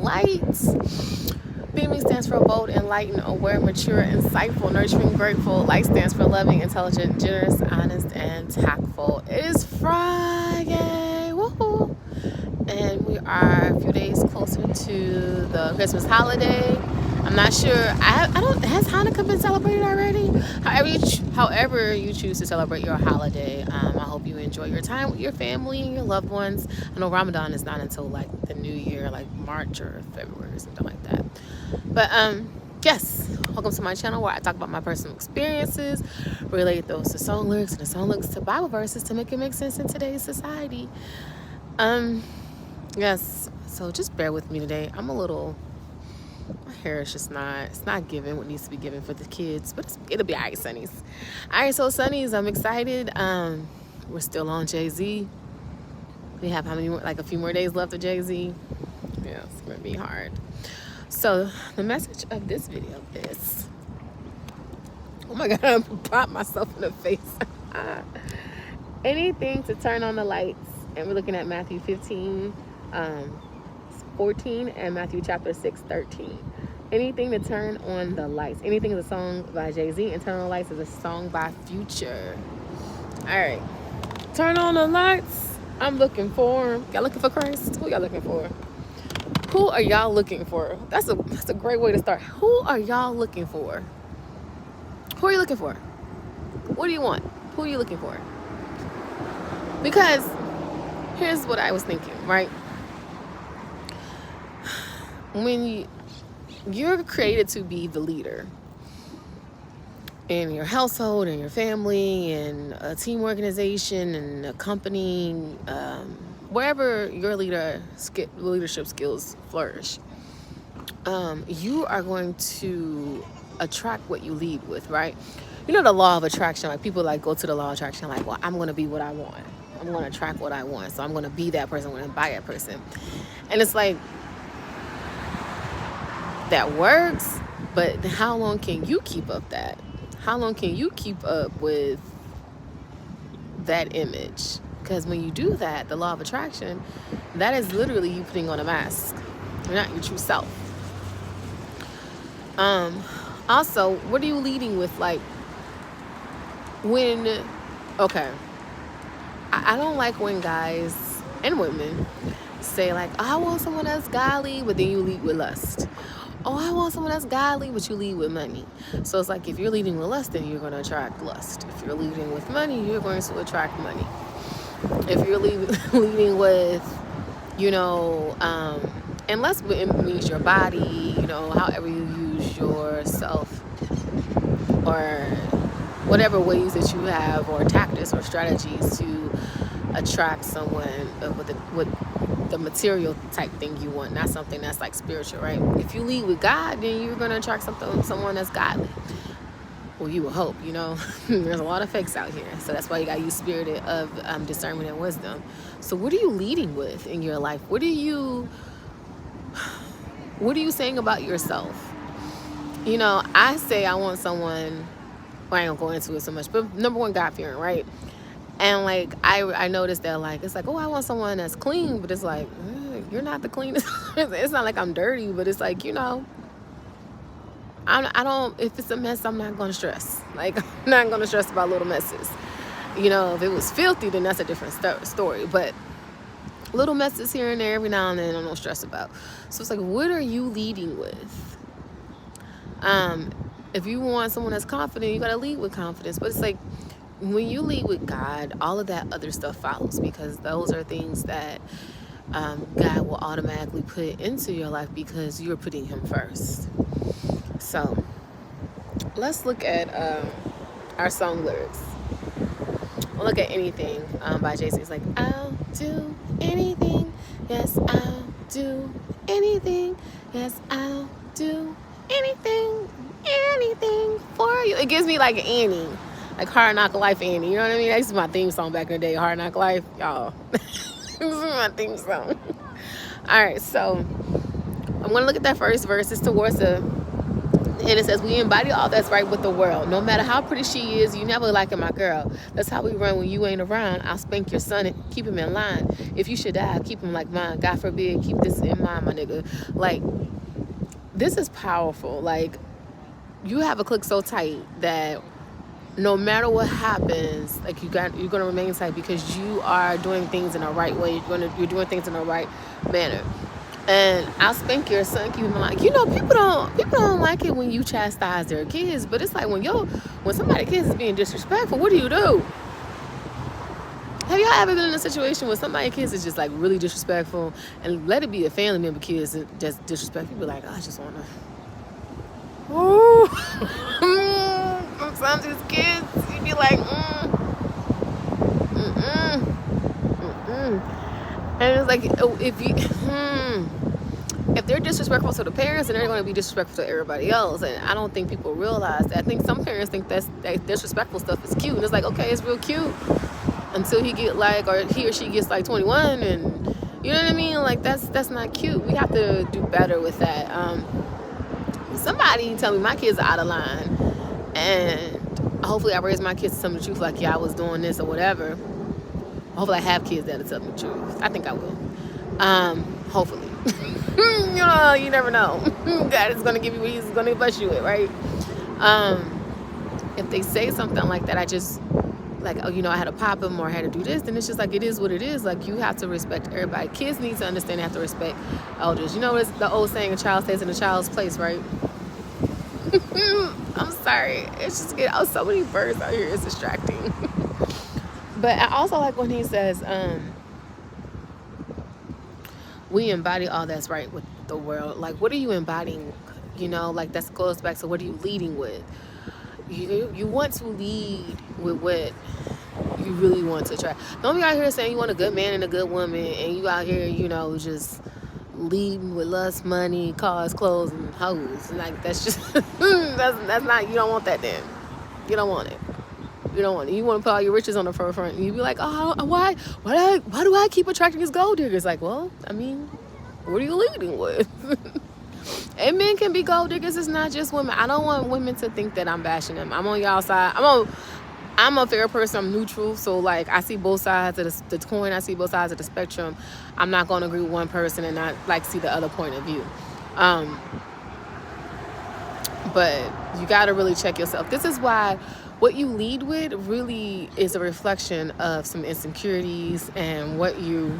lights. Beaming stands for bold, enlightened, aware, mature, insightful, nurturing, grateful. Light stands for loving, intelligent, generous, honest, and tactful. It is Friday. Woohoo! And we are a few days closer to the Christmas holiday. I'm not sure. Has Hanukkah been celebrated already? However you choose to celebrate your holiday, I hope you enjoy your time with your family and your loved ones. I know Ramadan is not until like the new year, like March or February or something like that. But yes, welcome to my channel where I talk about my personal experiences, relate those to song lyrics and the song lyrics to Bible verses to make it make sense in today's society. Yes, so just bear with me today. My hair is just not giving what needs to be given for the kids, but it'll be all right, Sunnies. All right, so Sunnies, I'm excited. We're still on Jay-Z. We have a few more days left of Jay-Z. Yeah, it's gonna be hard. So the message of this video is, oh my God, I popped myself in the face. Anything to turn on the lights, and we're looking at Matthew 15, 14 and Matthew chapter 6, 13. Anything to turn on the lights. Anything is a song by Jay-Z, and Turn on the Lights is a song by Future. All right. Turn on the lights. I'm looking for. Y'all looking for Christ? Who y'all looking for? Who are y'all looking for? That's a great way to start. Who are y'all looking for? Who are you looking for? What do you want? Who are you looking for? Because here's what I was thinking, right? When you're created to be the leader in your household and your family and a team organization and a company, wherever your leadership skills flourish, you are going to attract what you lead with, right? You know the law of attraction, like people like go to the law of attraction like, well, I'm going to be what I want. I'm going to attract what I want. So I'm going to be that person. I'm going to buy that person. And it's like, that works, but how long can you keep up that? How long can you keep up with that image? Because when you do that, the law of attraction, that is literally you putting on a mask. You're not your true self. Also, what are you leading with? Like, I don't like when guys and women say like, oh, I want someone that's godly, but then you lead with lust. Oh, I want someone that's godly, but you lead with money. So it's like, if you're leading with lust, then you're going to attract lust. If you're leading with money, you're going to attract money. If you're leading with, and lust means your body, however you use yourself, or whatever ways that you have, or tactics or strategies to attract someone with the material type thing you want, not something that's like spiritual, right? If you lead with God, then you're going to attract someone that's godly. Well, you will hope, There's a lot of fakes out here. So that's why you got to use spirit of discernment and wisdom. So what are you leading with in your life? What are you saying about yourself? I say I want someone, well, I ain't gonna go into it so much, but number one, God-fearing, right? And like I noticed that like it's like, oh, I want someone that's clean, but it's like you're not the cleanest. It's not like I'm dirty, but it's like I don't. If it's a mess, I'm not gonna stress. Like I'm not gonna stress about little messes. If it was filthy, then that's a different story. But little messes here and there, every now and then, I don't stress about. So it's like, what are you leading with? If you want someone that's confident, you gotta lead with confidence. But it's like, when you lead with God, all of that other stuff follows, because those are things that God will automatically put into your life because you're putting him first. So let's look at our song lyrics. We'll look at Anything by Jay-Z. It's like, I'll do anything. Yes, I'll do anything. Yes, I'll do anything for you. It gives me like Annie. Like Hard Knock Life Annie, you know what I mean? That's my theme song back in the day, Hard Knock Life. Y'all, this is my theme song. All right, so I'm going to look at that first verse. It's towards the And it says, we embody all that's right with the world. No matter how pretty she is, you never liking my girl. That's how we run when you ain't around. I'll spank your son and keep him in line. If you should die, keep him like mine. God forbid, keep this in mind, my nigga. Like, this is powerful. Like, you have a click so tight that no matter what happens, like you're gonna remain tight because you are doing things in the right way. You're doing things in the right manner. And I'll spank your son, keep him like, you know, people don't like it when you chastise their kids, but it's like when somebody's kids is being disrespectful, what do? Have y'all ever been in a situation where somebody's kids is just like really disrespectful, and let it be a family member kids that just disrespectful? You be like, oh, I just wanna. Ooh. Sometimes these kids, you be like, And it's like, if they're disrespectful to the parents, then they're going to be disrespectful to everybody else. And I don't think people realize that. I think some parents think that disrespectful stuff is cute. And it's like, okay, it's real cute until he or she gets like 21, and you know what I mean? Like, that's not cute. We have to do better with that. Somebody tell me my kids are out of line, and hopefully I raise my kids to tell me the truth, like, yeah, I was doing this or whatever. Hopefully I have kids that'll tell me the truth. I think I will. Hopefully. You know, you never know. God is going to give you what he's going to bless you with, right? If they say something like that, I just, like, oh, you know, I had to pop them or I had to do this, then it's just like, it is what it is. Like, you have to respect everybody. Kids need to understand they have to respect elders. You know, it's the old saying, a child stays in a child's place, right? I'm sorry. It's just so many birds out here. It's distracting. But I also like when he says, we embody all that's right with the world. Like, what are you embodying? You know, like, that goes back to, what are you leading with? You want to lead with what you really want to try. Don't be out here saying you want a good man and a good woman, and you out here, you know, just leading with lust, money, cars, clothes, and hoes. Like, that's just that's not. You don't want that. Then you don't want it. You don't want it. You want to put all your riches on the forefront, and you be like, oh, why do I keep attracting these gold diggers? Like, well, I mean, what are you leading with? And men can be gold diggers. It's not just women. I don't want women to think that I'm bashing them. I'm on y'all side. I'm a fair person. I'm neutral. So, like, I see both sides of the coin. I see both sides of the spectrum. I'm not going to agree with one person and not, like, see the other point of view. But you got to really check yourself. This is why what you lead with really is a reflection of some insecurities and what you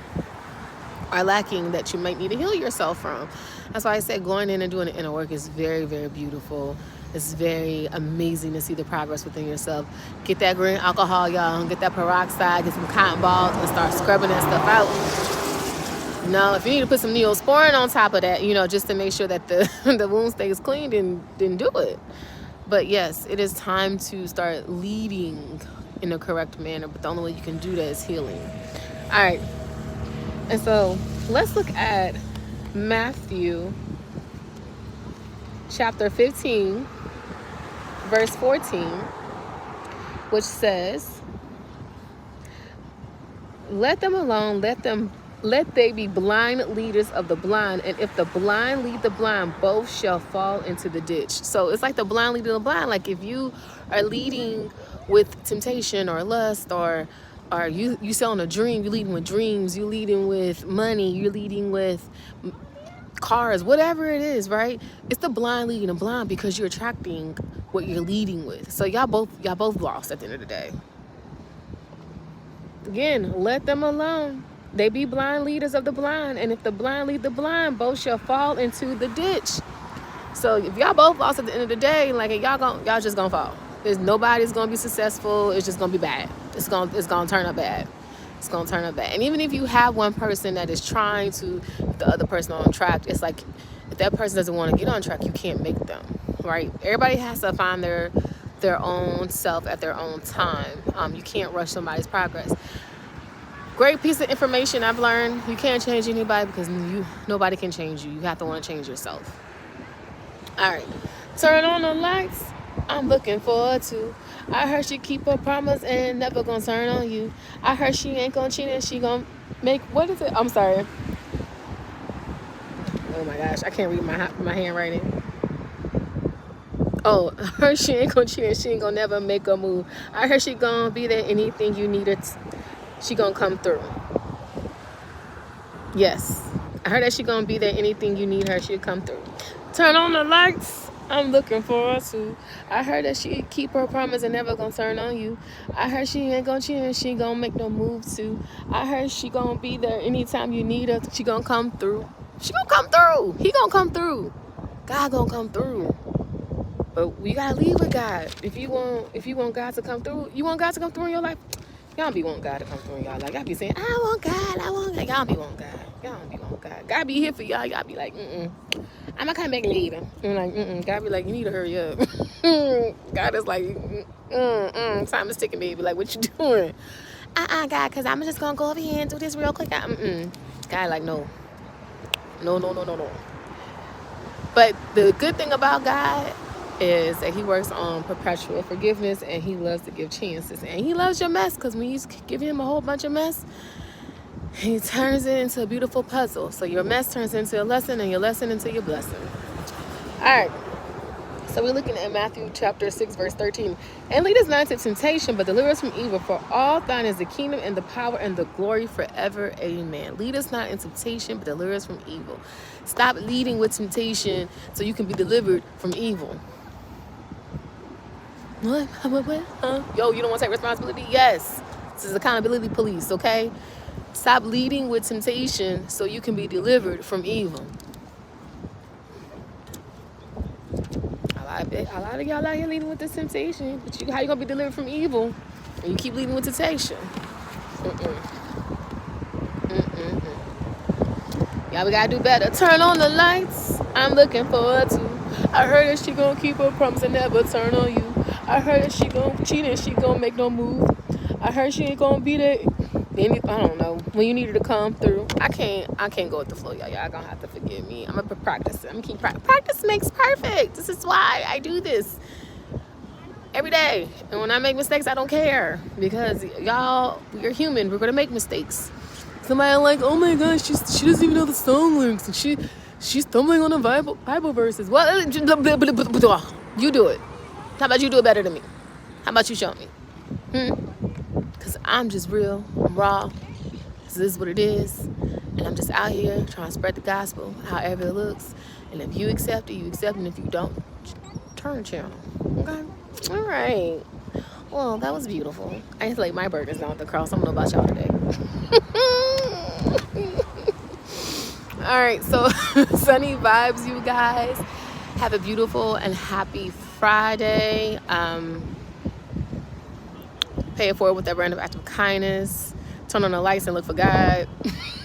are lacking that you might need to heal yourself from. That's why I said going in and doing the inner work is very, very beautiful. It's very amazing to see the progress within yourself. Get that green alcohol, y'all. Get that peroxide, get some cotton balls, and start scrubbing that stuff out. Now, if you need to put some Neosporin on top of that, you know, just to make sure that the wound stays clean, then do it. But yes, it is time to start leading in a correct manner. But the only way you can do that is healing. All right. And so let's look at Matthew chapter 15, verse 14, which says, let them alone, let they be blind leaders of the blind, and if the blind lead the blind, both shall fall into the ditch. So it's like the blind leading the blind. Like, if you are leading with temptation or lust, or you selling a dream, you're leading with dreams, you're leading with money, you're leading with cars, whatever it is, right? It's the blind leading the blind because you're attracting what you're leading with. So y'all both lost at the end of the day. Again, let them alone. They be blind leaders of the blind, and if the blind lead the blind, both shall fall into the ditch. So if y'all both lost at the end of the day, like, y'all just gonna fall. Nobody's gonna be successful. It's just gonna be bad. It's gonna turn up bad. It's gonna turn up bad. And even if you have one person that is trying to get the other person on track, it's like, if that person doesn't want to get on track, you can't make them, right? Everybody has to find their own self at their own time. You can't rush somebody's progress. Great piece of information I've learned. You can't change anybody because nobody can change you. You have to want to change yourself. All right. Turn on the lights. I'm looking forward to. I heard she keep her promise and never gonna turn on you. I heard she ain't gonna cheat and she gonna make, what is it? I'm sorry. Oh my gosh, I can't read my handwriting. Oh, her she ain't gonna cheat and she ain't gonna never make a move. I heard she gonna be there anything you need her. She gonna come through. Yes. I heard that she gonna be there anything you need her. She'll come through. Turn on the lights. I'm looking for her too. I heard that she keep her promise and never gonna turn on you. I heard she ain't gonna cheat and she ain't gonna make no move too. I heard she gonna be there anytime you need her. She gonna come through. She gonna come through. He gonna come through. God gonna come through. But we gotta leave with God. If you want God to come through, you want God to come through in your life. Y'all don't be wanting God to come through in y'all life. Y'all be saying, I want God, I want God. Y'all don't be wanting God. Y'all don't be wanting God. God be here for y'all. Y'all be like, I'm gonna come back later. And like, God be like, you need to hurry up. God is like, time is ticking, baby. Like, what you doing? God, because I'm just gonna go over here and do this real quick. God like, no. No. But the good thing about God is that he works on perpetual forgiveness and he loves to give chances. And he loves your mess because when you give him a whole bunch of mess, he turns it into a beautiful puzzle. So your mess turns into a lesson and your lesson into your blessing. All right. So we're looking at Matthew chapter 6, verse 13. And lead us not into temptation, but deliver us from evil. For all thine is the kingdom and the power and the glory forever. Amen. Lead us not in temptation, but deliver us from evil. Stop leading with temptation so you can be delivered from evil. What? Huh? Yo, you don't want to take responsibility? Yes. This is accountability police, okay? Stop leading with temptation so you can be delivered from evil. A lot of y'all out here leading with this temptation, but how you gonna be delivered from evil when you keep leading with temptation? Y'all, we gotta do better. Turn on the lights. I'm looking for her too. I heard that she gonna keep her promise and never turn on you. I heard that she gonna cheat and she gonna make no move. I heard she ain't gonna be there. I don't know when you need her to come through. I can't go with the flow, y'all. Y'all gonna have to forgive me. I'm gonna practice it. I'm gonna keep practice makes perfect. This is why I do this every day. And when I make mistakes, I don't care because y'all, we're human. We're gonna make mistakes. Somebody like, oh my gosh, she doesn't even know the song lyrics and she's stumbling on the Bible verses. What? You do it. How about you do it better than me? How about you show me? Because I'm just real. I'm raw. This is what it is. And I'm just out here trying to spread the gospel however it looks. And if you accept it, you accept it. And if you don't, turn the channel. Okay? All right. Well, that was beautiful. I just laid my burdens down at the cross. I don't know about y'all today. All right. So, sunny vibes, you guys. Have a beautiful and happy Friday. Pay it forward with that random act of kindness. Turn on the lights and look for God.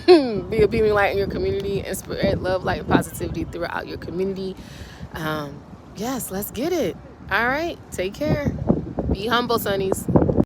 Be a beaming light in your community and spread love, light, and positivity throughout your community. Yes, let's get it. All right. Take care. Be humble, sunnies.